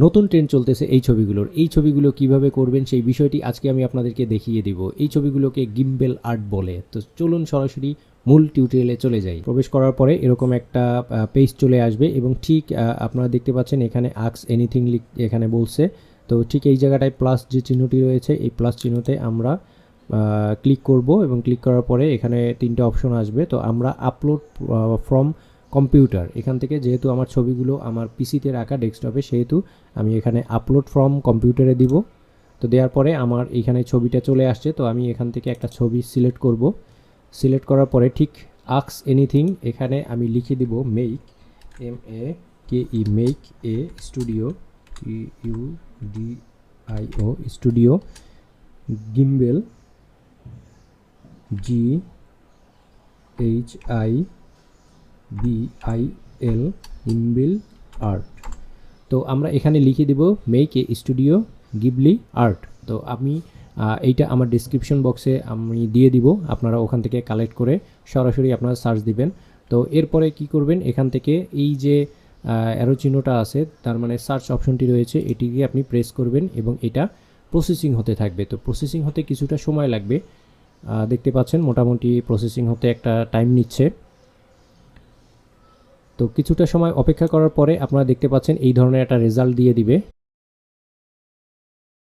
নতুন ট্রেন্ড চলতেছে এই ছবিগুলোর। এই ছবিগুলো কিভাবে করবেন সেই বিষয়টি আজকে আমি আপনাদেরকে দেখিয়ে দিব। এই ছবিগুলোকে গিম্বেল আর্ট বলে। তো চলুন সরাসরি মূল টিউটোরিয়ালে চলে যাই। প্রবেশ করার পরে এরকম একটা পেজ চলে আসবে এবং ঠিক আপনারা দেখতে পাচ্ছেন এখানে আস্ক এনিথিং এখানে বলছে। তো ঠিক এই জায়গাটায় প্লাস যে চিহ্নটি রয়েছে এই প্লাস চিহ্নতে আমরা ক্লিক করব এবং ক্লিক করার পরে এখানে 3টে অপশন আসবে। তো আমরা আপলোড ফ্রম কম্পিউটার, এখান থেকে যেহেতু আমার ছবিগুলো আমার পিসিতে রাখা ডেস্কটপে, সেহেতু আমি এখানে আপলোড ফ্রম কম্পিউটারে দিব। তো দেওয়ার পরে আমার এখানে ছবিটা চলে আসছে। তো আমি এখান থেকে একটা ছবি সিলেক্ট করব। সিলেক্ট করার পরে ঠিক আস্ক এনিথিং এখানে আমি লিখে দিব make, MAKE, make a studio, STUDIO studio গিম্বেল, GHIBIL গিম্বেল আর্ট। তো আমরা এখানে লিখে দেব make a studio Ghibli art. তো আমি এইটা আমার ডিসক্রিপশন বক্সে আমি দিয়ে দিব, আপনারা ওখান থেকে কালেক্ট করে সরাসরি আপনারা সার্চ দিবেন। তো এরপরে কি করবেন, এখান থেকে এই যে অ্যারো চিহ্নটা আছে তার মানে সার্চ অপশনটি রয়েছে, এটিকে আপনি প্রেস করবেন এবং এটা প্রসেসিং হতে থাকবে। তো প্রসেসিং হতে কিছুটা সময় লাগবে, দেখতে পাচ্ছেন মোটামুটি প্রসেসিং হতে একটা টাইম নিচ্ছে। তো কিছুটা সময় অপেক্ষা করার পরে আপনারা দেখতে পাচ্ছেন এই ধরনের একটা রেজাল্ট দিয়ে দিবে।